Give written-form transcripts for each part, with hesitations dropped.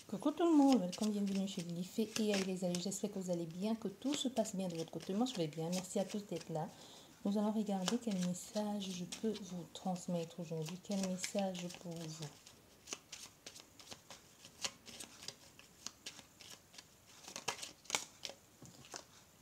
Coucou tout le monde, welcome, bienvenue chez Lifé et les amis. J'espère que vous allez bien, que tout se passe bien de votre côté. Moi je vais bien, merci à tous d'être là. Nous allons regarder quel message je peux vous transmettre aujourd'hui, quel message pour vous.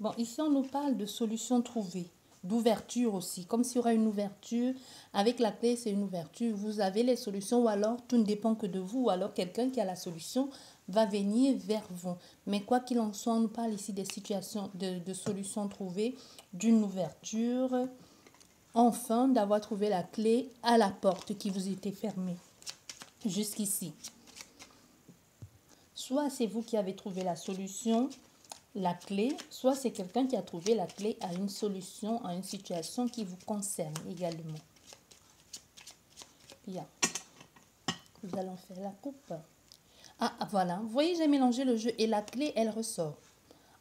Bon, ici on nous parle de solutions trouvées, d'ouverture aussi, comme s'il y aura une ouverture. Avec la clé, c'est une ouverture. Vous avez les solutions ou alors tout ne dépend que de vous, ou alors quelqu'un qui a la solution va venir vers vous. Mais quoi qu'il en soit, on nous parle ici des situations, de solutions trouvées, d'une ouverture, enfin d'avoir trouvé la clé à la porte qui vous était fermée jusqu'ici. Soit c'est vous qui avez trouvé la solution, la clé, soit c'est quelqu'un qui a trouvé la clé à une solution, à une situation qui vous concerne également. Bien. Nous allons faire la coupe. Ah, voilà. Vous voyez, j'ai mélangé le jeu et la clé, elle ressort.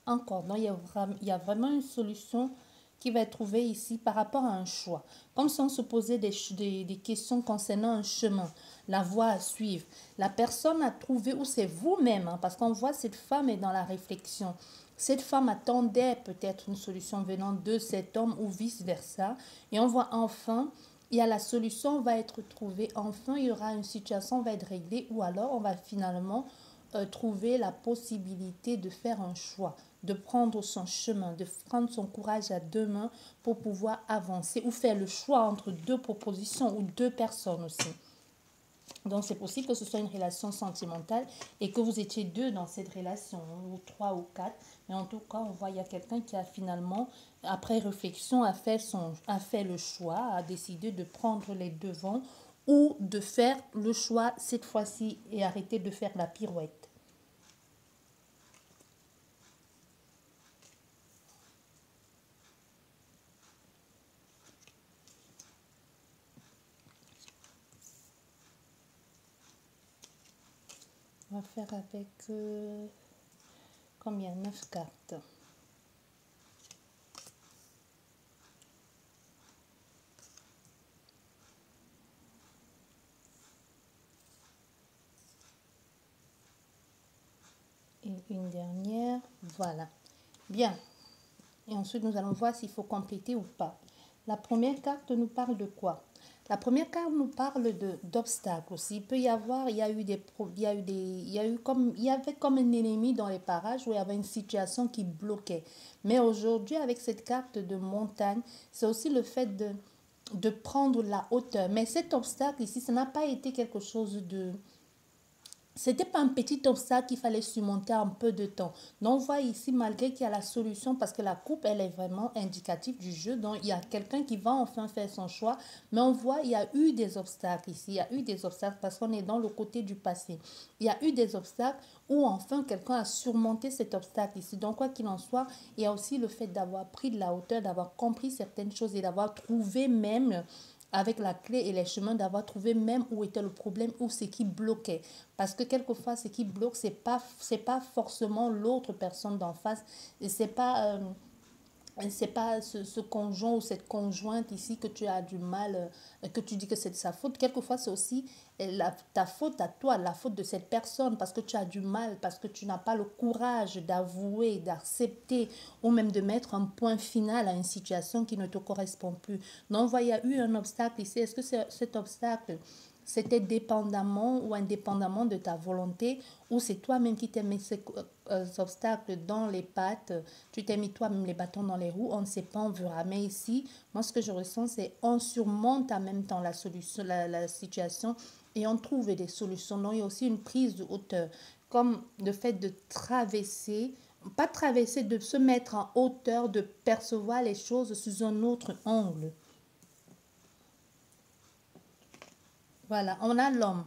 Encore, donc il y a vraiment une solution qui va être trouvée ici par rapport à un choix. Comme si on se posait des questions concernant un chemin, la voie à suivre. La personne a trouvé, ou c'est vous-même, hein, parce qu'on voit cette femme est dans la réflexion. Cette femme attendait peut-être une solution venant de cet homme ou vice-versa. Et on voit enfin, il y a la solution va être trouvée. Enfin, il y aura une situation va être réglée ou alors on va finalement trouver la possibilité de faire un choix, de prendre son chemin, de prendre son courage à deux mains pour pouvoir avancer ou faire le choix entre deux propositions ou deux personnes aussi. Donc, c'est possible que ce soit une relation sentimentale et que vous étiez deux dans cette relation, ou trois ou quatre. Mais en tout cas, on voit qu'il y a quelqu'un qui a finalement, après réflexion, a fait le choix, a décidé de prendre les devants ou de faire le choix cette fois-ci et arrêter de faire la pirouette. On va faire avec combien? 9 cartes. Et une dernière. Voilà. Bien. Et ensuite, nous allons voir s'il faut compléter ou pas. La première carte nous parle de quoi? La première carte nous parle d'obstacles aussi. Il peut y avoir, il y a eu des, il y avait comme un ennemi dans les parages où il y avait une situation qui bloquait. Mais aujourd'hui, avec cette carte de montagne, c'est aussi le fait de prendre la hauteur. Mais cet obstacle ici, ça n'a pas été quelque chose de... C'était pas un petit obstacle qu'il fallait surmonter en peu de temps. Donc, on voit ici, malgré qu'il y a la solution, parce que la coupe, elle est vraiment indicative du jeu. Donc, il y a quelqu'un qui va enfin faire son choix. Mais on voit, il y a eu des obstacles ici. Il y a eu des obstacles parce qu'on est dans le côté du passé. Il y a eu des obstacles où enfin quelqu'un a surmonté cet obstacle ici. Donc, quoi qu'il en soit, il y a aussi le fait d'avoir pris de la hauteur, d'avoir compris certaines choses et d'avoir trouvé même avec la clé et les chemins, d'avoir trouvé même où était le problème, où ce qui bloquait. Parce que quelquefois, ce qui bloque, c'est pas forcément l'autre personne d'en face. Et c'est pas ce conjoint ou cette conjointe ici que tu as du mal, que tu dis que c'est de sa faute. Quelquefois, c'est aussi ta faute à toi, la faute de cette personne, parce que tu as du mal, parce que tu n'as pas le courage d'avouer, d'accepter, ou même de mettre un point final à une situation qui ne te correspond plus. Donc, il y a eu un obstacle ici. Est-ce que cet obstacle, c'était dépendamment ou indépendamment de ta volonté, ou c'est toi-même qui t'es mis ces obstacles dans les pattes, tu t'es mis toi-même les bâtons dans les roues, on ne sait pas, on verra. Mais ici, moi ce que je ressens, c'est on surmonte en même temps la solution, la situation et on trouve des solutions. Donc il y a aussi une prise de hauteur, comme le fait de traverser, pas traverser, de se mettre en hauteur, de percevoir les choses sous un autre angle. Voilà, on a l'homme.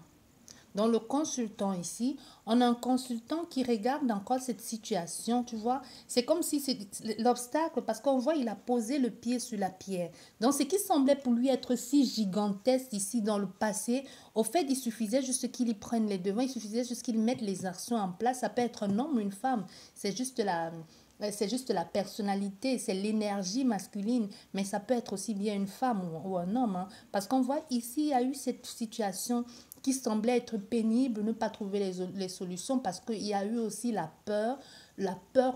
Dans le consultant ici, on a un consultant qui regarde encore cette situation, tu vois. C'est comme si c'est l'obstacle, parce qu'on voit, il a posé le pied sur la pierre. Donc, ce qui semblait pour lui être si gigantesque ici dans le passé, au fait, il suffisait juste qu'il y prenne les devants, il suffisait juste qu'il mette les actions en place. Ça peut être un homme ou une femme. C'est juste la personnalité, c'est l'énergie masculine, mais ça peut être aussi bien une femme ou un homme. Hein. Parce qu'on voit ici, il y a eu cette situation qui semblait être pénible, ne pas trouver les solutions parce qu'il y a eu aussi la peur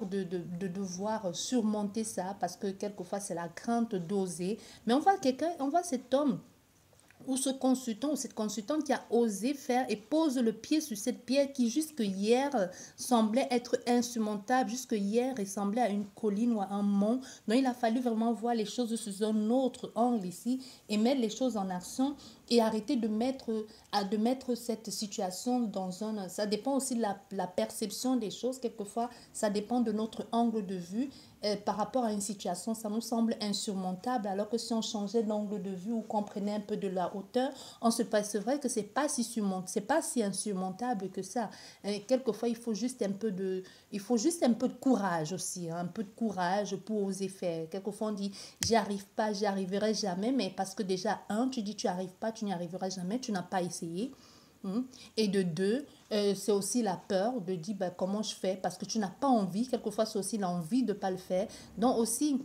de devoir surmonter ça parce que quelquefois c'est la crainte d'oser. Mais on voit cet homme ou ce consultant ou cette consultante qui a osé faire et pose le pied sur cette pierre qui jusque hier semblait être insurmontable, jusque hier ressemblait à une colline ou à un mont. Donc il a fallu vraiment voir les choses sous un autre angle ici et mettre les choses en action et arrêter de mettre cette situation dans un... Ça dépend aussi de la perception des choses. Quelquefois, ça dépend de notre angle de vue. Par rapport à une situation, ça nous semble insurmontable, alors que si on changeait d'angle de vue ou qu'on prenait un peu de la hauteur, on se percevrait que c'est pas si insurmontable que ça. Et quelquefois, il faut juste un peu de courage aussi, hein, un peu de courage pour oser faire. Quelquefois, on dit, j'y arrive pas, j'y arriverai jamais, mais parce que déjà, tu dis, tu n'y arrives pas, tu n'y arriveras jamais, tu n'as pas essayé. Et de deux, c'est aussi la peur de dire ben, comment je fais parce que tu n'as pas envie. Quelquefois, c'est aussi l'envie de ne pas le faire. Donc aussi,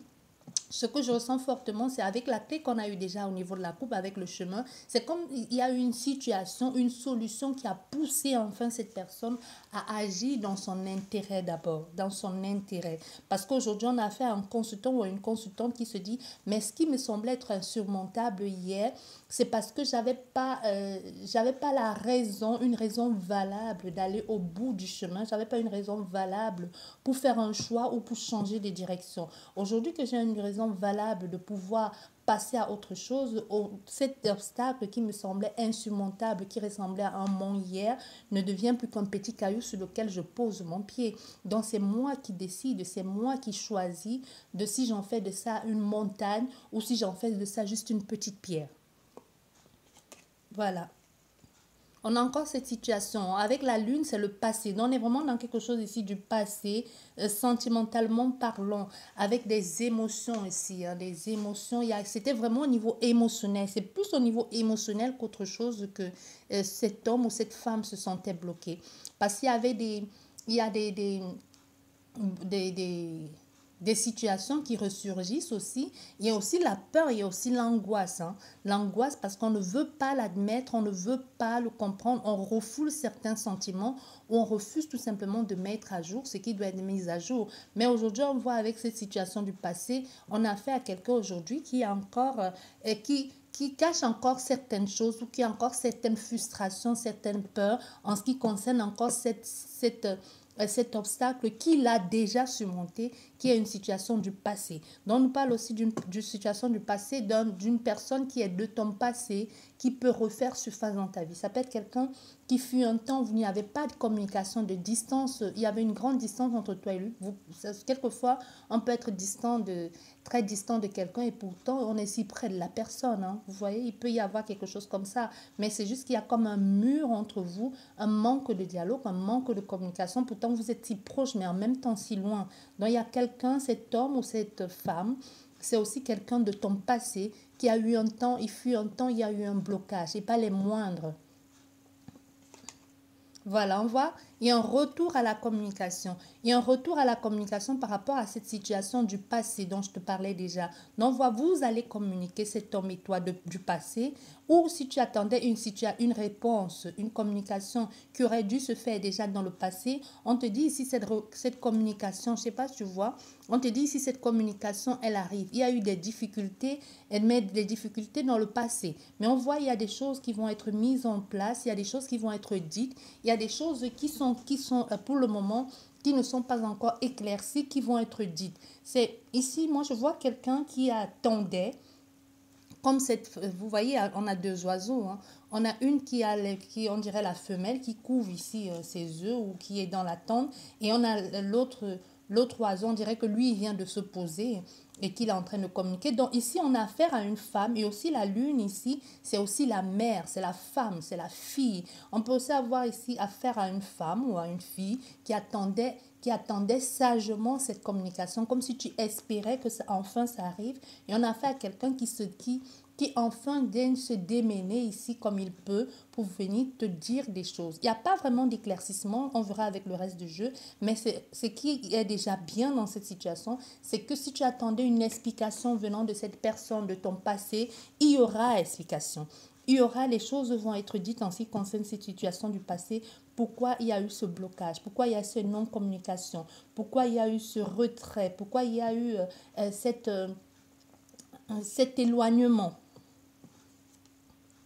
ce que je ressens fortement, c'est avec la clé qu'on a eu déjà au niveau de la coupe, avec le chemin, c'est comme il y a une situation, une solution qui a poussé enfin cette personne à agir dans son intérêt d'abord, dans son intérêt. Parce qu'aujourd'hui, on a affaire à un consultant ou à une consultante qui se dit, mais ce qui me semblait être insurmontable hier, c'est parce que j'avais pas la raison, une raison valable d'aller au bout du chemin. J'avais pas une raison valable pour faire un choix ou pour changer de direction. Aujourd'hui que j'ai une raison valable de pouvoir passer à autre chose, cet obstacle qui me semblait insurmontable, qui ressemblait à un mont hier, ne devient plus qu'un petit caillou sur lequel je pose mon pied. Donc c'est moi qui décide, c'est moi qui choisis de si j'en fais de ça une montagne ou si j'en fais de ça juste une petite pierre. Voilà. On a encore cette situation. Avec la lune, c'est le passé. Donc, on est vraiment dans quelque chose ici du passé, sentimentalement parlant, avec des émotions ici. Hein, des émotions. C'était vraiment au niveau émotionnel. C'est plus au niveau émotionnel qu'autre chose que cet homme ou cette femme se sentait bloqué. Parce qu'il y avait il y a des des situations qui ressurgissent aussi. Il y a aussi la peur, il y a aussi l'angoisse. Hein. L'angoisse parce qu'on ne veut pas l'admettre, on ne veut pas le comprendre, on refoule certains sentiments ou on refuse tout simplement de mettre à jour ce qui doit être mis à jour. Mais aujourd'hui, on voit avec cette situation du passé, on a affaire à quelqu'un aujourd'hui qui a encore, qui cache encore certaines choses ou qui a encore certaines frustrations, certaines peurs en ce qui concerne encore cet obstacle qu'il a déjà surmonté, qui est une situation du passé. Donc, on parle aussi d'une situation du passé, d'une personne qui est de ton passé, qui peut refaire surface dans ta vie. Ça peut être quelqu'un qui fut un temps où il n'y avait pas de communication, de distance. Il y avait une grande distance entre toi et lui. Quelquefois, on peut être très distant de quelqu'un et pourtant, on est si près de la personne. Hein. Vous voyez, il peut y avoir quelque chose comme ça. Mais c'est juste qu'il y a comme un mur entre vous, un manque de dialogue, un manque de communication. Pourtant, vous êtes si proches, mais en même temps si loin. Donc, il y a quelqu'un, cet homme ou cette femme, c'est aussi quelqu'un de ton passé qui a eu un temps, il fut un temps, il y a eu un blocage, et pas les moindres. Voilà, on voit, il y a un retour à la communication. Il y a un retour à la communication par rapport à cette situation du passé dont je te parlais déjà. Donc, voilà, vous allez communiquer cet homme et toi du passé, ou si tu attendais une réponse, une communication qui aurait dû se faire déjà dans le passé, on te dit ici cette communication, je ne sais pas si tu vois, on te dit ici cette communication, elle arrive. Il y a eu des difficultés, elle met des difficultés dans le passé. Mais on voit, il y a des choses qui vont être mises en place, il y a des choses qui vont être dites, il y a des choses qui sont pour le moment, qui ne sont pas encore éclaircies, qui vont être dites. C'est ici, moi, je vois quelqu'un qui attendait, comme vous voyez, on a deux oiseaux. Hein. On a une on dirait la femelle, qui couvre ici ses œufs ou qui est dans la tente. Et on a l'autre oiseau, on dirait que lui, il vient de se poser et qu'il est en train de communiquer. Donc ici, on a affaire à une femme et aussi la lune ici, c'est aussi la mère, c'est la femme, c'est la fille. On peut aussi avoir ici affaire à une femme ou à une fille qui attendait sagement cette communication, comme si tu espérais que enfin ça arrive. Et on a affaire à quelqu'un qui enfin daigne se démener ici comme il peut pour venir te dire des choses. Il n'y a pas vraiment d'éclaircissement, on verra avec le reste du jeu, mais ce qui est déjà bien dans cette situation, c'est que si tu attendais une explication venant de cette personne, de ton passé, il y aura explication. il y aura, les choses vont être dites en ce qui concerne cette situation du passé, pourquoi il y a eu ce blocage, pourquoi il y a cette non-communication, pourquoi il y a eu ce retrait, pourquoi il y a eu cet éloignement.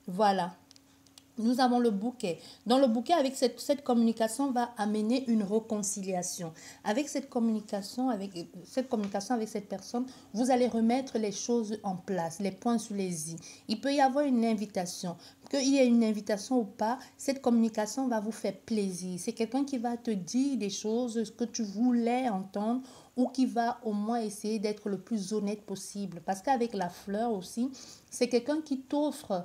Voilà. Nous avons le bouquet. Dans le bouquet, avec cette communication, va amener une réconciliation. Avec cette communication avec cette personne, vous allez remettre les choses en place, les points sur les i. Il peut y avoir une invitation. Qu'il y ait une invitation ou pas, cette communication va vous faire plaisir. C'est quelqu'un qui va te dire des choses que tu voulais entendre ou qui va au moins essayer d'être le plus honnête possible. Parce qu'avec la fleur aussi, c'est quelqu'un qui t'offre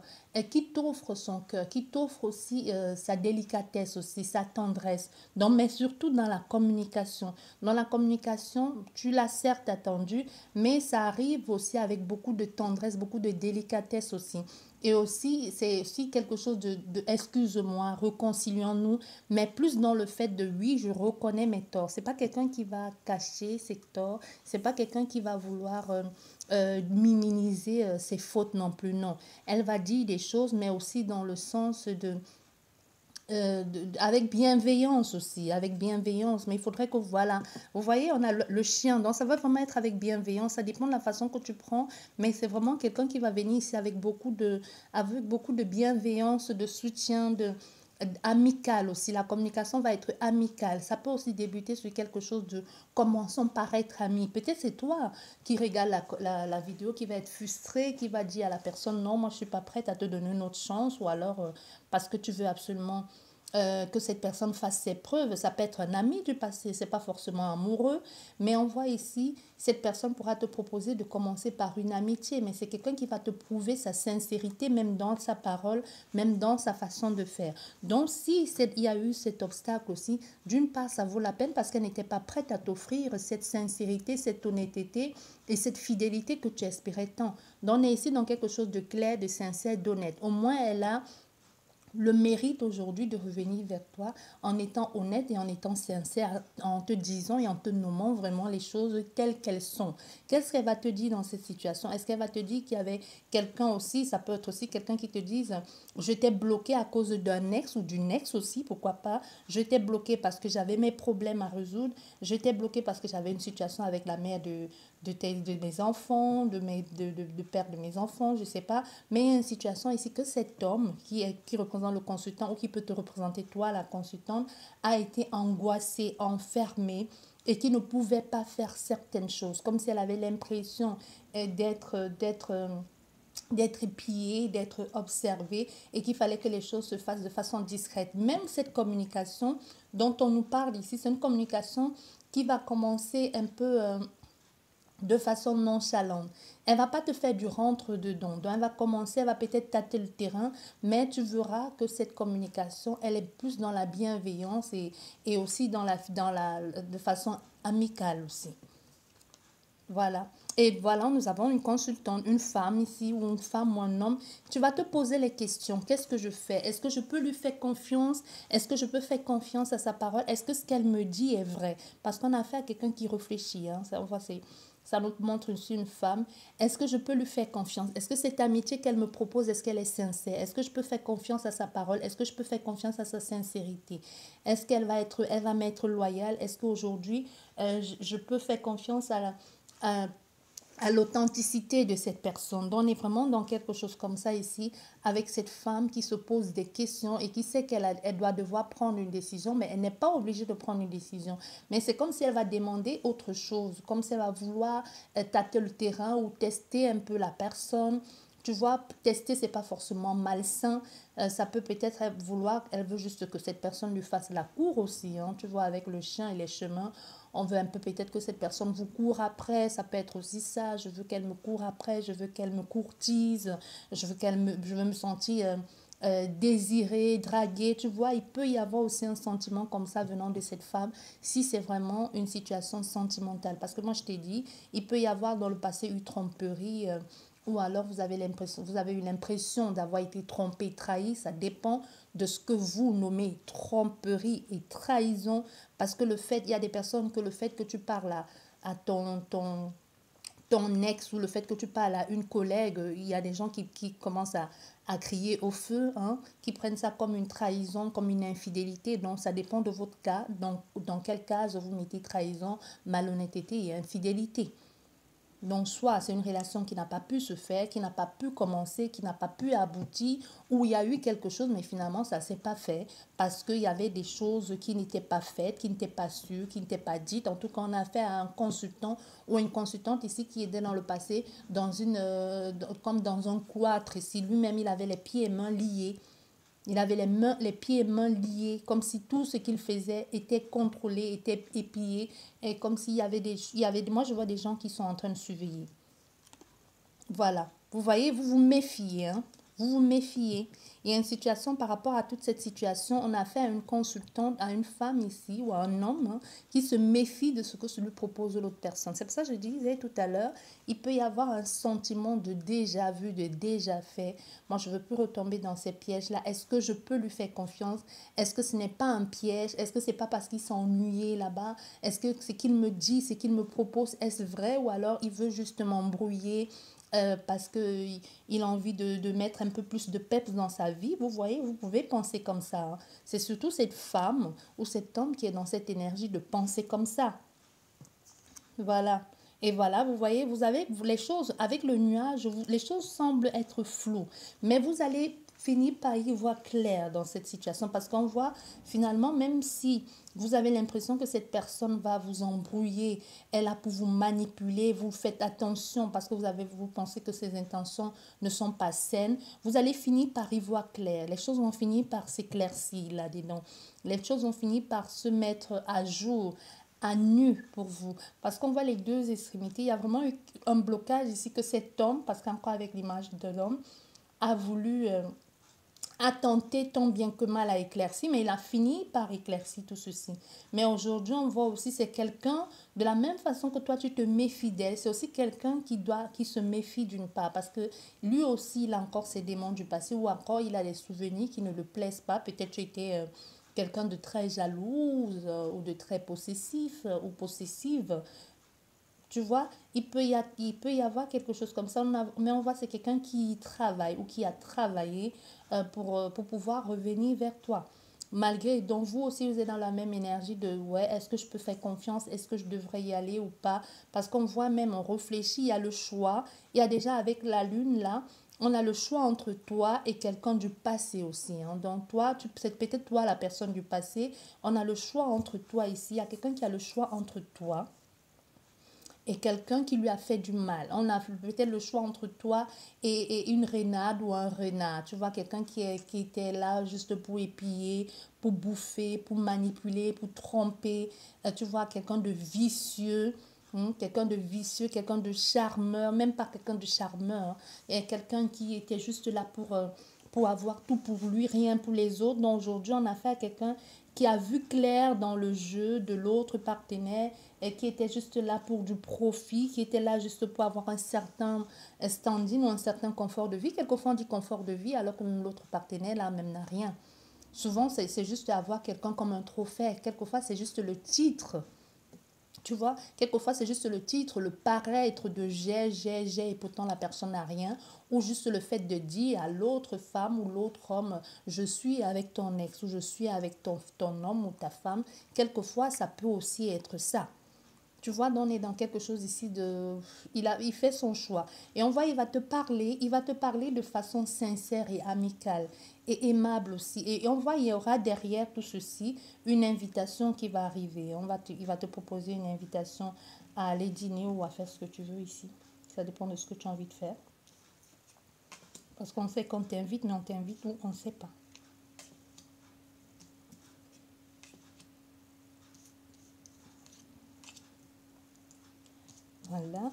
son cœur, qui t'offre aussi sa délicatesse aussi, sa tendresse. Donc, mais surtout dans la communication. Dans la communication, tu l'as certes attendu, mais ça arrive aussi avec beaucoup de tendresse, beaucoup de délicatesse aussi. Et aussi, c'est aussi quelque chose de excuse-moi, réconcilions-nous, mais plus dans le fait de oui, je reconnais mes torts. C'est pas quelqu'un qui va cacher ses torts, c'est pas quelqu'un qui va vouloir minimiser ses fautes non plus, non. Elle va dire des choses, mais aussi dans le sens avec bienveillance aussi, avec bienveillance. Mais il faudrait que, voilà, vous voyez, on a le chien, donc ça va vraiment être avec bienveillance, ça dépend de la façon que tu prends, mais c'est vraiment quelqu'un qui va venir ici avec beaucoup de bienveillance, de soutien, amical aussi. La communication va être amicale. Ça peut aussi débuter sur quelque chose de commençons par être amis. Peut-être c'est toi qui regarde la vidéo, qui va être frustré, qui va dire à la personne non, moi je suis pas prête à te donner une autre chance, ou alors parce que tu veux absolument que cette personne fasse ses preuves. Ça peut être un ami du passé, c'est pas forcément amoureux, mais on voit ici, cette personne pourra te proposer de commencer par une amitié, mais c'est quelqu'un qui va te prouver sa sincérité, même dans sa parole, même dans sa façon de faire. Donc, si il y a eu cet obstacle aussi, d'une part, ça vaut la peine parce qu'elle n'était pas prête à t'offrir cette sincérité, cette honnêteté et cette fidélité que tu espérais tant. Donc, on est ici dans quelque chose de clair, de sincère, d'honnête. Au moins, elle a le mérite aujourd'hui de revenir vers toi en étant honnête et en étant sincère, en te disant et en te nommant vraiment les choses telles qu'elles sont. Qu'est-ce qu'elle va te dire dans cette situation? Est-ce qu'elle va te dire qu'il y avait quelqu'un aussi, ça peut être aussi quelqu'un qui te dise je t'ai bloqué à cause d'un ex ou d'une ex aussi, pourquoi pas? Je t'ai bloqué parce que j'avais mes problèmes à résoudre, je t'ai bloqué parce que j'avais une situation avec la mère de mes enfants, de père de mes enfants, je ne sais pas. Mais il y a une situation ici que cet homme qui représente le consultant ou qui peut te représenter toi, la consultante, a été angoissé, enfermé et qui ne pouvait pas faire certaines choses, comme si elle avait l'impression d'être épiée, d'être observée et qu'il fallait que les choses se fassent de façon discrète. Même cette communication dont on nous parle ici, c'est une communication qui va commencer un peu de façon nonchalante. Elle va pas te faire du rentre-dedans. Donc, elle va commencer, elle va peut-être tâter le terrain, mais tu verras que cette communication, elle est plus dans la bienveillance et aussi de façon amicale aussi. Voilà. Et voilà, nous avons une consultante, une femme ici, ou une femme ou un homme. Tu vas te poser les questions. Qu'est-ce que je fais? Est-ce que je peux lui faire confiance? Est-ce que je peux faire confiance à sa parole? Est-ce que ce qu'elle me dit est vrai? Parce qu'on a affaire à quelqu'un qui réfléchit. Hein. Ça nous montre ici une femme. Est-ce que je peux lui faire confiance? Est-ce que cette amitié qu'elle me propose, est-ce qu'elle est sincère? Est-ce que je peux faire confiance à sa parole? Est-ce que je peux faire confiance à sa sincérité? Est-ce elle va m'être loyale? Est-ce qu'aujourd'hui, je peux faire confiance à, à l'authenticité de cette personne. Donc, on est vraiment dans quelque chose comme ça ici, avec cette femme qui se pose des questions et qui sait elle doit devoir prendre une décision, mais elle n'est pas obligée de prendre une décision. Mais c'est comme si elle va demander autre chose, comme si elle va vouloir tâter le terrain ou tester un peu la personne. Tu vois, tester, c'est pas forcément malsain. Ça peut-être elle veut juste que cette personne lui fasse la cour aussi. Hein, tu vois, avec le chien et les chemins, on veut un peu peut-être que cette personne vous court après. Ça peut être aussi ça. Je veux qu'elle me court après. Je veux qu'elle me courtise. Je veux me sentir désirée, draguée. Tu vois, il peut y avoir aussi un sentiment comme ça venant de cette femme si c'est vraiment une situation sentimentale. Parce que moi, je t'ai dit, il peut y avoir dans le passé eu tromperie. Ou alors vous avez eu l'impression d'avoir été trompé, trahi. Ça dépend de ce que vous nommez tromperie et trahison. Parce que il y a des personnes que le fait que tu parles à ton ex ou le fait que tu parles à une collègue, il y a des gens qui commencent à crier au feu, hein, qui prennent ça comme une trahison, comme une infidélité. Donc, ça dépend de votre cas. Donc, dans quel cas vous mettez trahison, malhonnêteté et infidélité. Donc, soit c'est une relation qui n'a pas pu se faire, qui n'a pas pu commencer, qui n'a pas pu aboutir, ou il y a eu quelque chose, mais finalement, ça ne s'est pas fait parce qu'il y avait des choses qui n'étaient pas faites, qui n'étaient pas sûres, qui n'étaient pas dites. En tout cas, on a fait à un consultant ou une consultante ici qui était dans le passé comme dans un cloître ici. Lui-même, il avait les pieds et mains liés. Il avait les pieds et mains liés, comme si tout ce qu'il faisait était contrôlé, était épié, et comme s'il y avait moi je vois des gens qui sont en train de surveiller. Voilà. Vous voyez, vous vous méfiez, hein. Vous vous méfiez. Il y a une situation par rapport à toute cette situation. On a fait à une consultante, à une femme ici, ou à un homme, hein, qui se méfie de ce que se lui propose l'autre personne. C'est pour ça que je disais tout à l'heure, il peut y avoir un sentiment de déjà vu, de déjà fait. Moi, je ne veux plus retomber dans ces pièges-là. Est-ce que je peux lui faire confiance? Est-ce que ce n'est pas un piège? Est-ce que ce n'est pas parce qu'il s'est ennuyé là-bas? Est-ce que ce qu'il me dit, ce qu'il me propose, est-ce vrai? Ou alors il veut juste m'embrouiller? Parce qu'il a envie de mettre un peu plus de peps dans sa vie. Vous voyez, vous pouvez penser comme ça, hein. C'est surtout cette femme ou cet homme qui est dans cette énergie de penser comme ça. Voilà. Et voilà, vous voyez, vous avez les choses, avec le nuage, les choses semblent être floues. Mais vous allez finir par y voir clair dans cette situation. Parce qu'on voit, finalement, même si vous avez l'impression que cette personne va vous embrouiller, elle a pour vous manipuler, vous faites attention parce que vous pensez que ses intentions ne sont pas saines, vous allez finir par y voir clair. Les choses vont finir par s'éclaircir là-dedans. Les choses vont finir par se mettre à jour, à nu pour vous. Parce qu'on voit les deux extrémités. Il y a vraiment eu un blocage ici que cet homme, parce qu'encore avec l'image de l'homme, a voulu, a tenté tant bien que mal à éclaircir, mais il a fini par éclaircir tout ceci. Mais aujourd'hui, on voit aussi c'est quelqu'un, de la même façon que toi, tu te méfies d'elle, c'est aussi quelqu'un qui se méfie d'une part, parce que lui aussi, il a encore ses démons du passé, ou encore il a des souvenirs qui ne le plaisent pas. Peut-être tu étais quelqu'un de très jalouse ou de très possessif ou possessive. Tu vois, il peut y avoir quelque chose comme ça, mais on voit c'est quelqu'un qui travaille ou qui a travaillé pour pouvoir revenir vers toi. Malgré, donc vous aussi, vous êtes dans la même énergie de, ouais, est-ce que je peux faire confiance, est-ce que je devrais y aller ou pas? Parce qu'on voit même, on réfléchit, il y a le choix. Il y a déjà avec la lune là, on a le choix entre toi et quelqu'un du passé aussi, hein. Donc toi, c'est peut-être toi la personne du passé. On a le choix entre toi ici. Il y a quelqu'un qui a le choix entre toi et quelqu'un qui lui a fait du mal. On a peut-être le choix entre toi et une renarde ou un renard. Tu vois, quelqu'un qui était là juste pour épier, pour bouffer, pour manipuler, pour tromper. Tu vois, quelqu'un de vicieux. Quelqu'un de vicieux, quelqu'un de charmeur, même pas quelqu'un de charmeur. Et quelqu'un qui était juste là pour avoir tout pour lui, rien pour les autres. Donc aujourd'hui, on a fait à quelqu'un qui a vu clair dans le jeu de l'autre partenaire et qui était juste là pour du profit, qui était là juste pour avoir un certain standing ou un certain confort de vie. Quelquefois, on dit confort de vie alors que l'autre partenaire, là, même n'a rien. Souvent, c'est juste avoir quelqu'un comme un trophée. Quelquefois, c'est juste le titre. Tu vois, quelquefois, c'est juste le titre, le paraître de j'ai, et pourtant la personne n'a rien. Ou juste le fait de dire à l'autre femme ou l'autre homme, je suis avec ton ex ou je suis avec ton homme ou ta femme. Quelquefois, ça peut aussi être ça. Tu vois, on est dans quelque chose ici de... Il fait son choix. Et on voit, il va te parler de façon sincère et amicale et aimable aussi. Et on voit, il y aura derrière tout ceci une invitation qui va arriver. Il va te proposer une invitation à aller dîner ou à faire ce que tu veux ici. Ça dépend de ce que tu as envie de faire. Parce qu'on sait qu'on t'invite, mais on t'invite où on ne sait pas. Voilà.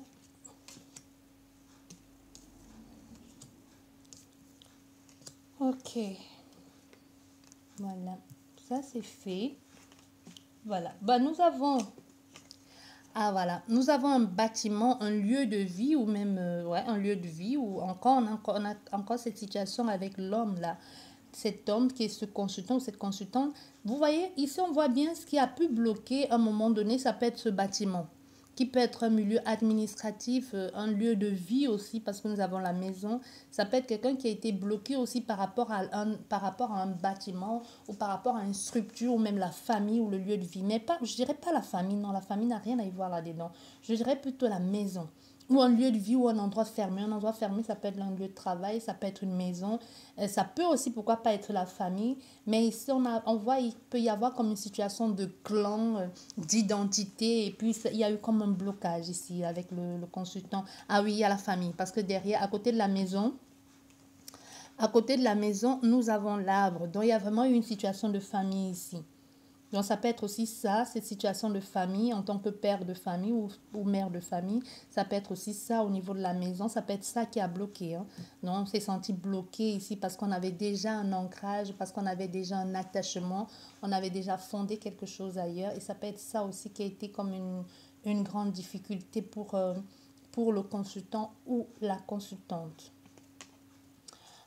Ok. Voilà. Ça, c'est fait. Voilà. Bah, nous avons... Ah, voilà. Nous avons un bâtiment, un lieu de vie ou même ouais, un lieu de vie où on a encore cette situation avec l'homme là. Cet homme qui est ce consultant ou cette consultante. Vous voyez, ici, on voit bien ce qui a pu bloquer à un moment donné, ça peut être ce bâtiment. qui peut être un milieu administratif, un lieu de vie aussi, parce que nous avons la maison. Ça peut être quelqu'un qui a été bloqué aussi par rapport à un bâtiment ou par rapport à une structure ou même la famille ou le lieu de vie. Mais pas, je dirais pas la famille, non, la famille n'a rien à y voir là-dedans. Je dirais plutôt la maison ou un lieu de vie ou un endroit fermé. Un endroit fermé, ça peut être un lieu de travail, ça peut être une maison. Ça peut aussi, pourquoi pas, être la famille. Mais ici, on voit, il peut y avoir comme une situation de clan, d'identité. Et puis, il y a eu comme un blocage ici avec le consultant. Ah oui, il y a la famille. Parce que derrière, à côté de la maison, nous avons l'arbre. Donc, il y a vraiment eu une situation de famille ici. Donc, ça peut être aussi ça, cette situation de famille en tant que père de famille ou mère de famille. Ça peut être aussi ça au niveau de la maison. Ça peut être ça qui a bloqué. Hein. Donc, on s'est senti bloqué ici parce qu'on avait déjà un ancrage, parce qu'on avait déjà un attachement. On avait déjà fondé quelque chose ailleurs. Et ça peut être ça aussi qui a été comme une grande difficulté pour le consultant ou la consultante.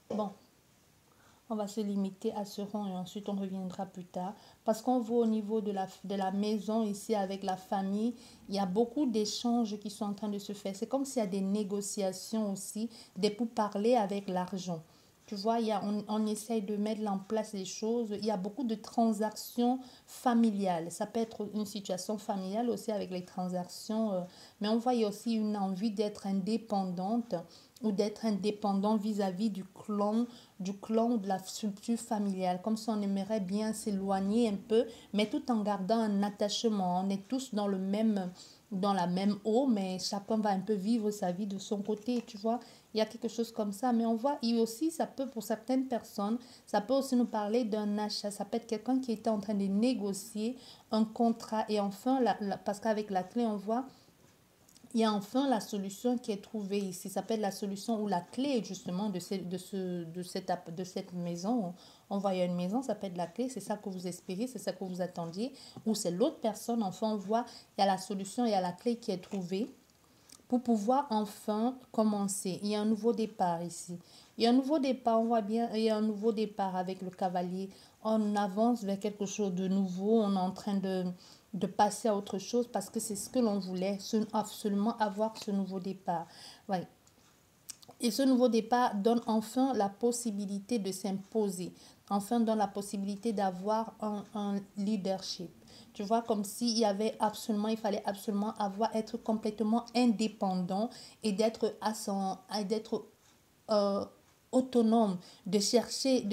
Bon, on va se limiter à ce rang et ensuite on reviendra plus tard. Parce qu'on voit au niveau de la maison ici avec la famille, il y a beaucoup d'échanges qui sont en train de se faire. C'est comme s'il y a des négociations aussi, des pourparlers avec l'argent. Tu vois, on essaye de mettre en place les choses. Il y a beaucoup de transactions familiales. Ça peut être une situation familiale aussi avec les transactions. Mais on voit il y a aussi une envie d'être indépendante ou d'être indépendant vis-à-vis du clan ou de la structure familiale. Comme si on aimerait bien s'éloigner un peu, mais tout en gardant un attachement. On est tous dans la même eau, mais chacun va un peu vivre sa vie de son côté, tu vois. Il y a quelque chose comme ça, mais on voit, et aussi, ça peut, pour certaines personnes, ça peut aussi nous parler d'un achat. Ça peut être quelqu'un qui était en train de négocier un contrat. Et enfin, parce qu'avec la clé, on voit, il y a enfin la solution qui est trouvée ici. Ça s'appelle la solution ou la clé justement de cette maison. On voit il y a une maison, ça peut être la clé, c'est ça que vous espériez, c'est ça que vous attendiez. Ou c'est l'autre personne, enfin on voit, il y a la solution, il y a la clé qui est trouvée pour pouvoir enfin commencer. Il y a un nouveau départ ici. Il y a un nouveau départ, on voit bien, il y a un nouveau départ avec le cavalier. On avance vers quelque chose de nouveau, on est en train de passer à autre chose parce que c'est ce que l'on voulait, absolument avoir ce nouveau départ. Ouais. Et ce nouveau départ donne enfin la possibilité de s'imposer, enfin donne la possibilité d'avoir un leadership. Tu vois, comme s'il y avait absolument, il fallait absolument être complètement indépendant et d'être euh, autonome, de chercher,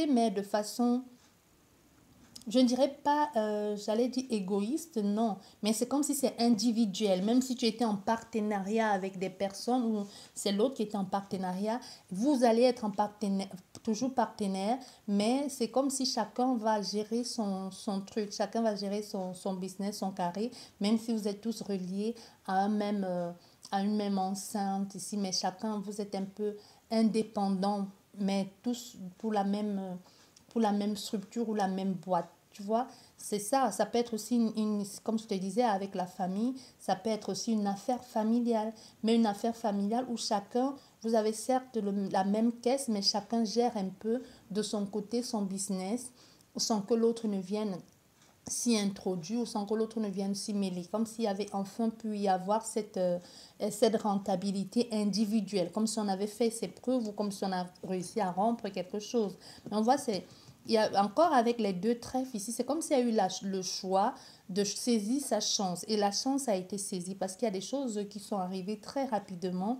mais de façon, je ne dirais pas, j'allais dire égoïste, non, mais c'est comme si c'est individuel, même si tu étais en partenariat avec des personnes ou c'est l'autre qui était en partenariat, vous allez être en partenaire, toujours partenaire, mais c'est comme si chacun va gérer son truc, chacun va gérer son business, son carré, même si vous êtes tous reliés à une même enceinte ici, mais chacun, vous êtes un peu indépendants, mais tous pour la même structure ou la même boîte. Tu vois, c'est ça. Ça peut être aussi, comme je te disais, avec la famille, ça peut être aussi une affaire familiale. Mais une affaire familiale où chacun, vous avez certes la même caisse, mais chacun gère un peu de son côté son business sans que l'autre ne vienne s'y introduire ou sans que l'autre ne vienne s'y mêler. Comme s'il y avait enfin pu y avoir cette rentabilité individuelle. Comme si on avait fait ses preuves ou comme si on a réussi à rompre quelque chose. Mais on voit, il y a encore avec les deux trèfles ici, c'est comme s'il y a eu le choix de saisir sa chance. Et la chance a été saisie parce qu'il y a des choses qui sont arrivées très rapidement,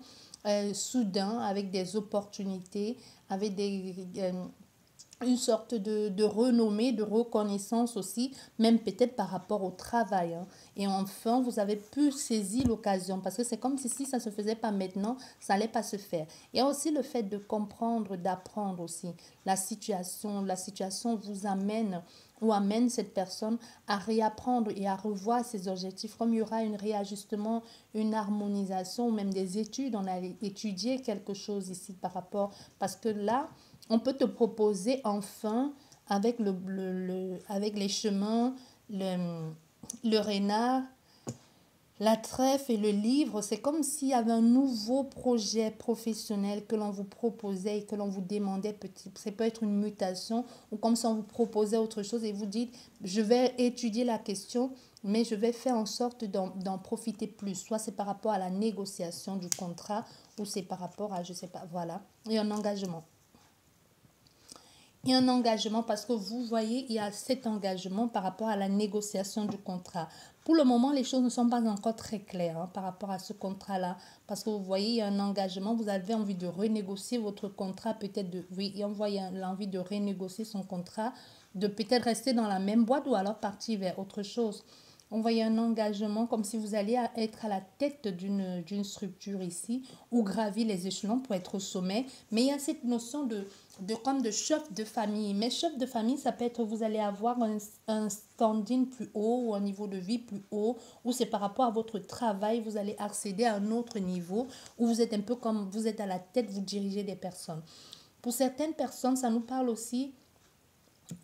soudain, avec des opportunités, avec une sorte de renommée, de reconnaissance aussi, même peut-être par rapport au travail. Hein. Et enfin, vous avez pu saisir l'occasion parce que c'est comme si ça ne se faisait pas maintenant, ça n'allait pas se faire. Il y a aussi le fait de comprendre, d'apprendre aussi la situation. La situation vous amène ou amène cette personne à réapprendre et à revoir ses objectifs. Comme il y aura un réajustement, une harmonisation, même des études, on a étudié quelque chose ici par rapport, parce que là, on peut te proposer enfin, avec avec les chemins, le renard, La trèfle et le livre, c'est comme s'il y avait un nouveau projet professionnel que l'on vous proposait et que l'on vous demandait. Ça peut être une mutation ou comme si on vous proposait autre chose et vous dites, je vais étudier la question, mais je vais faire en sorte d'en profiter plus. Soit c'est par rapport à la négociation du contrat ou c'est par rapport à, je sais pas, voilà, et un engagement. Il y a un engagement parce que vous voyez, il y a cet engagement par rapport à la négociation du contrat. Pour le moment, les choses ne sont pas encore très claires par rapport à ce contrat-là. Parce que vous voyez, il y a un engagement, vous avez envie de renégocier votre contrat, peut-être de... Oui, il envoie l'envie de renégocier son contrat, de peut-être rester dans la même boîte ou alors partir vers autre chose. On voyait un engagement comme si vous alliez être à la tête d'une structure ici ou gravir les échelons pour être au sommet. Mais il y a cette notion comme de chef de famille. Mais chef de famille, ça peut être vous allez avoir un standing plus haut ou un niveau de vie plus haut ou c'est par rapport à votre travail, vous allez accéder à un autre niveau où vous êtes un peu comme vous êtes à la tête, vous dirigez des personnes. Pour certaines personnes, ça nous parle aussi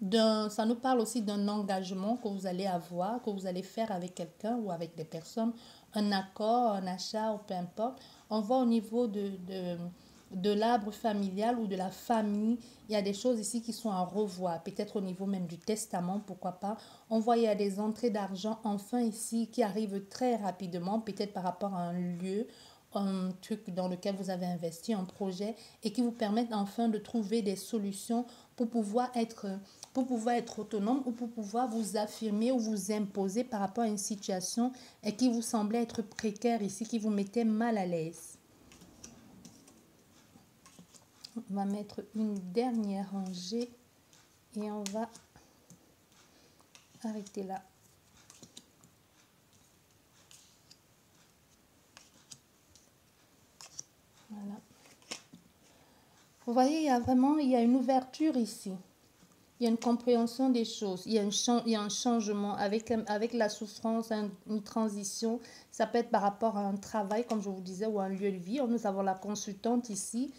d'un engagement que vous allez avoir, que vous allez faire avec quelqu'un ou avec des personnes, un accord, un achat ou peu importe. On voit au niveau de l'arbre familial ou de la famille, il y a des choses ici qui sont à revoir, peut-être au niveau même du testament, pourquoi pas. On voit il y a des entrées d'argent enfin ici qui arrivent très rapidement, peut-être par rapport à un lieu, un truc dans lequel vous avez investi, un projet, et qui vous permettent enfin de trouver des solutions pour pouvoir être autonome ou pour pouvoir vous affirmer ou vous imposer par rapport à une situation qui vous semblait être précaire ici, qui vous mettait mal à l'aise. On va mettre une dernière rangée et on va arrêter là. Voilà. Vous voyez, il y a une ouverture ici. Il y a une compréhension des choses, il y a un changement avec la souffrance, une transition. Ça peut être par rapport à un travail, comme je vous disais, ou un lieu de vie. Nous avons la consultante ici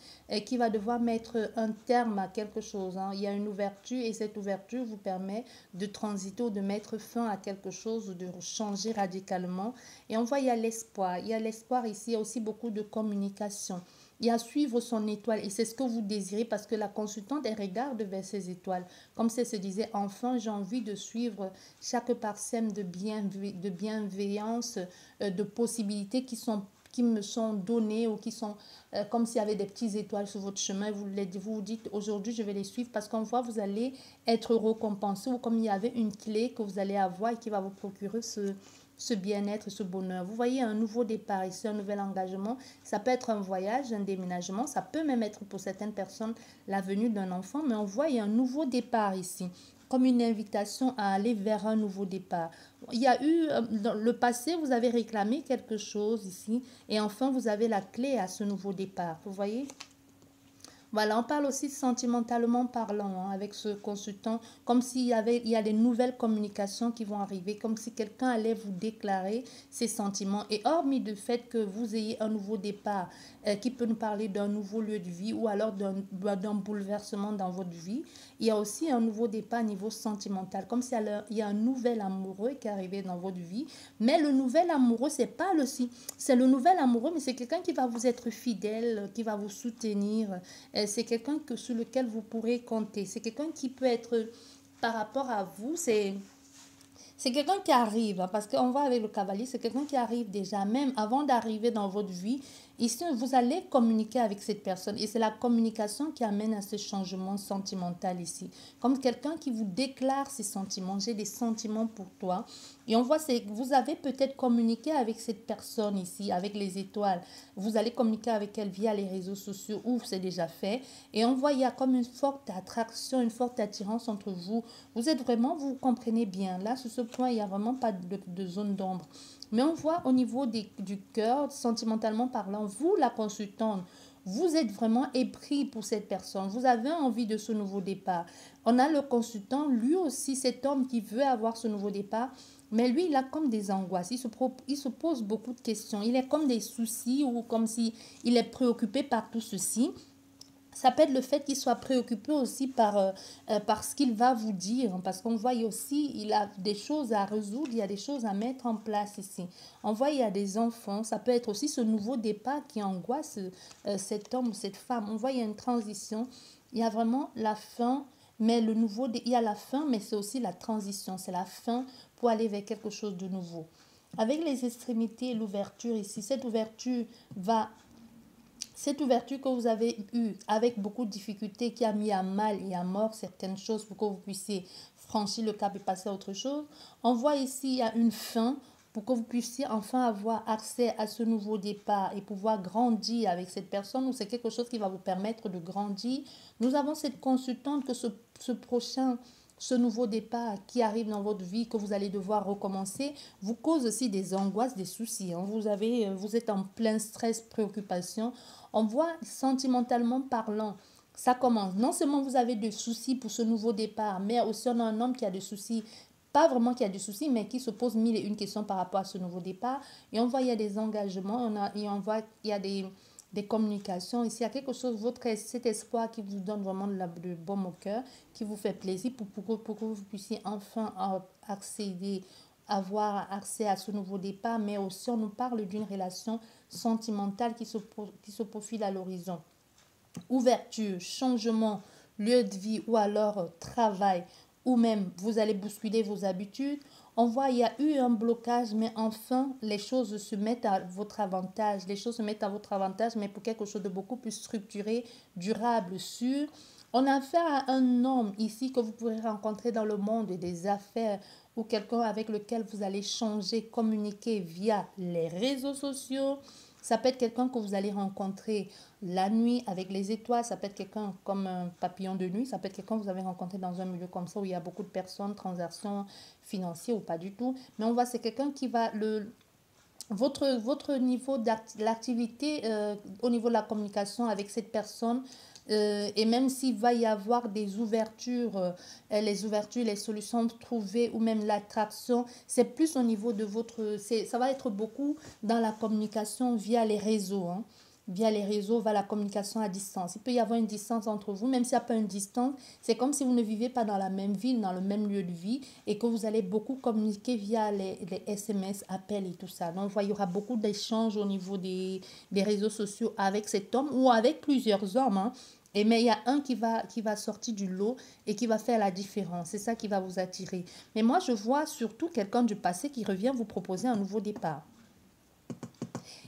qui va devoir mettre un terme à quelque chose. Il y a une ouverture et cette ouverture vous permet de transiter ou de mettre fin à quelque chose ou de changer radicalement. Et on voit, il y a l'espoir. Il y a l'espoir ici, il y a aussi beaucoup de communication. Il y a suivre son étoile et c'est ce que vous désirez parce que la consultante, elle regarde vers ses étoiles. Comme si elle se disait, enfin, j'ai envie de suivre chaque parsème de bienveillance, de possibilités qui me sont données ou qui sont comme s'il y avait des petites étoiles sur votre chemin. Vous vous dites, aujourd'hui, je vais les suivre parce qu'on voit, vous allez être récompensé ou comme il y avait une clé que vous allez avoir et qui va vous procurer ce bien-être, ce bonheur. Vous voyez un nouveau départ ici, un nouvel engagement. Ça peut être un voyage, un déménagement. Ça peut même être pour certaines personnes la venue d'un enfant. Mais on voit il y a un nouveau départ ici, comme une invitation à aller vers un nouveau départ. Il y a eu, dans le passé, vous avez réclamé quelque chose ici. Et enfin, vous avez la clé à ce nouveau départ. Vous voyez ? Voilà, on parle aussi sentimentalement parlant avec ce consultant, comme il y a des nouvelles communications qui vont arriver, comme si quelqu'un allait vous déclarer ses sentiments. Et hormis du fait que vous ayez un nouveau départ qui peut nous parler d'un nouveau lieu de vie ou alors d'un bouleversement dans votre vie, il y a aussi un nouveau départ au niveau sentimental, comme s'il y a un nouvel amoureux qui est arrivé dans votre vie. Mais le nouvel amoureux, c'est le nouvel amoureux, mais c'est quelqu'un qui va vous être fidèle, qui va vous soutenir. C'est quelqu'un sur lequel vous pourrez compter. C'est quelqu'un qui peut être par rapport à vous. C'est quelqu'un qui arrive, parce qu'on va avec le cavalier, c'est quelqu'un qui arrive déjà, même avant d'arriver dans votre vie. Ici, vous allez communiquer avec cette personne et c'est la communication qui amène à ce changement sentimental ici. Comme quelqu'un qui vous déclare ses sentiments, j'ai des sentiments pour toi. Et on voit, vous avez peut-être communiqué avec cette personne ici, avec les étoiles. Vous allez communiquer avec elle via les réseaux sociaux ou c'est déjà fait. Et on voit, il y a comme une forte attraction, une forte attirance entre vous. Vous comprenez bien. Là, sur ce point, il n'y a vraiment pas de zone d'ombre. Mais on voit au niveau du cœur, sentimentalement parlant, vous, la consultante, vous êtes vraiment épris pour cette personne. Vous avez envie de ce nouveau départ. On a le consultant, lui aussi, cet homme qui veut avoir ce nouveau départ. Mais lui, il a comme des angoisses. Il se pose beaucoup de questions. Il a comme des soucis ou comme si il est préoccupé par tout ceci. Ça peut être le fait qu'il soit préoccupé aussi par ce qu'il va vous dire, parce qu'on voit aussi, il a des choses à résoudre, il y a des choses à mettre en place ici. On voit, il y a des enfants, ça peut être aussi ce nouveau départ qui angoisse cet homme ou cette femme. On voit, il y a une transition, il y a vraiment la fin, mais il y a la fin, mais c'est aussi la transition, c'est la fin pour aller vers quelque chose de nouveau. Avec les extrémités et l'ouverture ici, cette ouverture que vous avez eue avec beaucoup de difficultés, qui a mis à mal et à mort certaines choses pour que vous puissiez franchir le cap et passer à autre chose, on voit ici, il y a une fin pour que vous puissiez enfin avoir accès à ce nouveau départ et pouvoir grandir avec cette personne, ou c'est quelque chose qui va vous permettre de grandir. Nous avons cette consultante que ce nouveau départ qui arrive dans votre vie, que vous allez devoir recommencer, vous cause aussi des angoisses, des soucis. Vous êtes en plein stress, préoccupation. On voit sentimentalement parlant, ça commence. Non seulement vous avez des soucis pour ce nouveau départ, mais aussi on a un homme qui a des soucis, pas vraiment qui a des soucis, mais qui se pose mille et une questions par rapport à ce nouveau départ. Et on voit il y a des engagements, et on voit il y a des communications. Ici, il y a quelque chose, cet espoir qui vous donne vraiment de baume au cœur, qui vous fait plaisir pour que vous puissiez enfin avoir accès à ce nouveau départ. Mais aussi, on nous parle d'une relation sentimentale qui se profile à l'horizon. Ouverture, changement, lieu de vie ou alors travail, ou même vous allez bousculer vos habitudes. On voit il y a eu un blocage, mais enfin les choses se mettent à votre avantage. Les choses se mettent à votre avantage, mais pour quelque chose de beaucoup plus structuré, durable, sûr. On a affaire à un homme ici que vous pourrez rencontrer dans le monde des affaires, ou quelqu'un avec lequel vous allez changer, communiquer via les réseaux sociaux. Ça peut être quelqu'un que vous allez rencontrer la nuit avec les étoiles. Ça peut être quelqu'un comme un papillon de nuit. Ça peut être quelqu'un que vous avez rencontré dans un milieu comme ça où il y a beaucoup de personnes, transactions financières ou pas du tout. Mais on voit c'est quelqu'un qui va votre niveau d'activité au niveau de la communication avec cette personne, et même s'il va y avoir des ouvertures, les solutions trouvées ou même l'attraction, c'est plus au niveau de ça va être beaucoup dans la communication via les réseaux, hein. Via les réseaux, va la communication à distance. Il peut y avoir une distance entre vous, même s'il n'y a pas une distance. C'est comme si vous ne vivez pas dans la même ville, dans le même lieu de vie, et que vous allez beaucoup communiquer via les SMS, appels et tout ça. Donc, il y aura beaucoup d'échanges au niveau des réseaux sociaux avec cet homme ou avec plusieurs hommes, hein. Mais il y a un qui va sortir du lot et qui va faire la différence. C'est ça qui va vous attirer. Mais moi, je vois surtout quelqu'un du passé qui revient vous proposer un nouveau départ.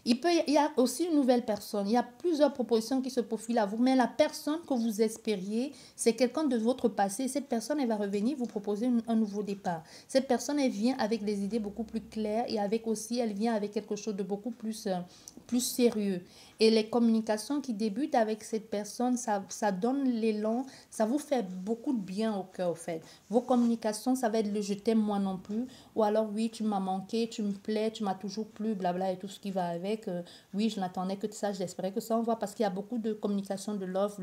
Il y a aussi une nouvelle personne. Il y a plusieurs propositions qui se profilent à vous, mais la personne que vous espériez, c'est quelqu'un de votre passé. Cette personne, elle va revenir vous proposer un nouveau départ. Cette personne, elle vient avec des idées beaucoup plus claires, et elle vient avec quelque chose de beaucoup plus sérieux. Et les communications qui débutent avec cette personne, ça donne l'élan, ça vous fait beaucoup de bien au cœur, au fait. Vos communications, ça va être le je t'aime moi non plus, ou alors oui, tu m'as manqué, tu me plais, tu m'as toujours plu, blabla et tout ce qui va avec. Oui, je n'attendais que ça, j'espérais que ça, on voit, parce qu'il y a beaucoup de communication de love,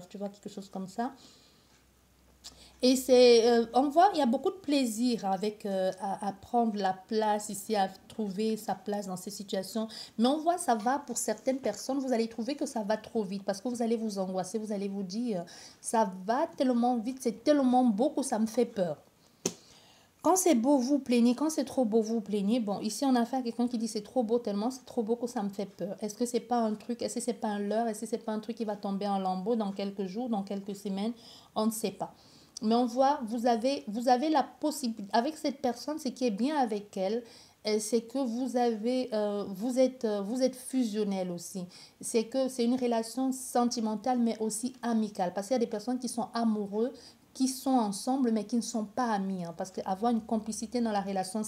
tu vois, quelque chose comme ça. Et on voit, il y a beaucoup de plaisir à prendre la place ici, à trouver sa place dans ces situations. Mais on voit, ça va pour certaines personnes, vous allez trouver que ça va trop vite parce que vous allez vous angoisser, vous allez vous dire, ça va tellement vite, c'est tellement beau que ça me fait peur. Quand c'est beau, vous plaignez. Quand c'est trop beau, vous plaignez. Bon, ici, on a affaire à quelqu'un qui dit c'est trop beau, tellement c'est trop beau que ça me fait peur. Est-ce que c'est pas un truc, est-ce que c'est pas un leurre, est-ce que c'est pas un truc qui va tomber en lambeaux dans quelques jours, dans quelques semaines? On ne sait pas. Mais on voit, vous avez la possibilité, avec cette personne, ce qui est bien avec elle, c'est que vous êtes fusionnel aussi. C'est que c'est une relation sentimentale, mais aussi amicale. Parce qu'il y a des personnes qui sont amoureux, qui sont ensemble, mais qui ne sont pas amis, hein. Parce qu'avoir une complicité dans la relation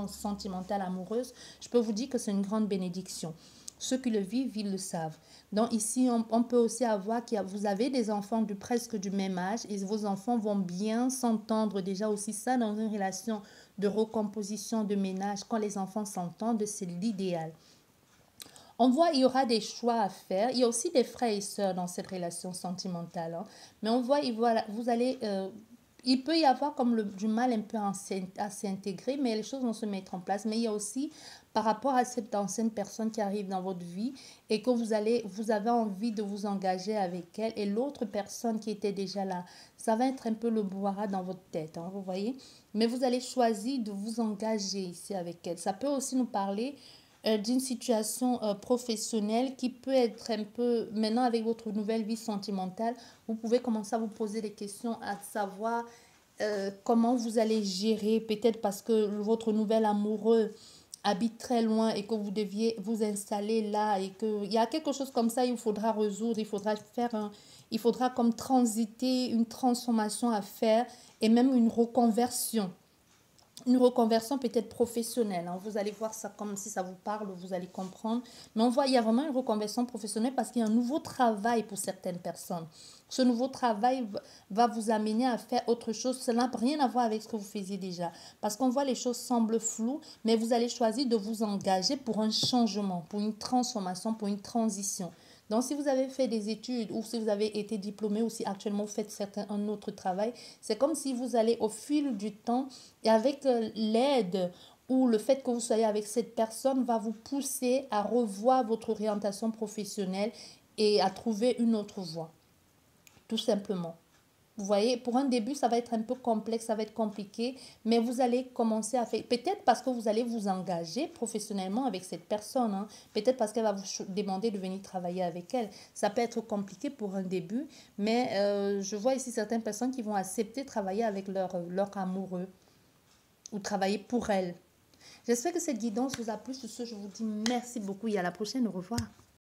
sentimentale amoureuse, je peux vous dire que c'est une grande bénédiction. Ceux qui le vivent, ils le savent. Donc ici, on peut aussi avoir, vous avez des enfants de presque du même âge, et vos enfants vont bien s'entendre déjà aussi. Ça, dans une relation de recomposition de ménage, quand les enfants s'entendent, c'est l'idéal. On voit, il y aura des choix à faire. Il y a aussi des frères et sœurs dans cette relation sentimentale, hein. Mais on voit, il peut y avoir comme du mal un peu à s'intégrer, mais les choses vont se mettre en place. Mais il y a aussi par rapport à cette ancienne personne qui arrive dans votre vie et que vous avez envie de vous engager avec elle et l'autre personne qui était déjà là, ça va être un peu le brouhaha dans votre tête, hein, vous voyez. Mais vous allez choisir de vous engager ici avec elle. Ça peut aussi nous parler d'une situation professionnelle qui peut être un peu, maintenant avec votre nouvelle vie sentimentale, vous pouvez commencer à vous poser des questions, à savoir comment vous allez gérer, peut-être parce que votre nouvel amoureux habite très loin et que vous deviez vous installer là et qu'il y a quelque chose comme ça, il faudra résoudre, il faudra comme transiter une transformation à faire et même une reconversion peut-être professionnelle, hein. Vous allez voir ça comme si ça vous parle, vous allez comprendre. Mais on voit, il y a vraiment une reconversion professionnelle parce qu'il y a un nouveau travail pour certaines personnes. Ce nouveau travail va vous amener à faire autre chose. Ça n'a rien à voir avec ce que vous faisiez déjà. Parce qu'on voit les choses semblent floues, mais vous allez choisir de vous engager pour un changement, pour une transformation, pour une transition. Donc, si vous avez fait des études ou si vous avez été diplômé ou si actuellement vous faites un autre travail, c'est comme si vous allez au fil du temps et avec l'aide ou le fait que vous soyez avec cette personne va vous pousser à revoir votre orientation professionnelle et à trouver une autre voie, tout simplement. Vous voyez, pour un début, ça va être un peu complexe, ça va être compliqué, mais vous allez commencer à faire, peut-être parce que vous allez vous engager professionnellement avec cette personne, hein. Peut-être parce qu'elle va vous demander de venir travailler avec elle. Ça peut être compliqué pour un début, mais je vois ici certaines personnes qui vont accepter de travailler avec leur amoureux ou travailler pour elle. J'espère que cette guidance vous a plu. Sur ce, je vous dis merci beaucoup et à la prochaine. Au revoir.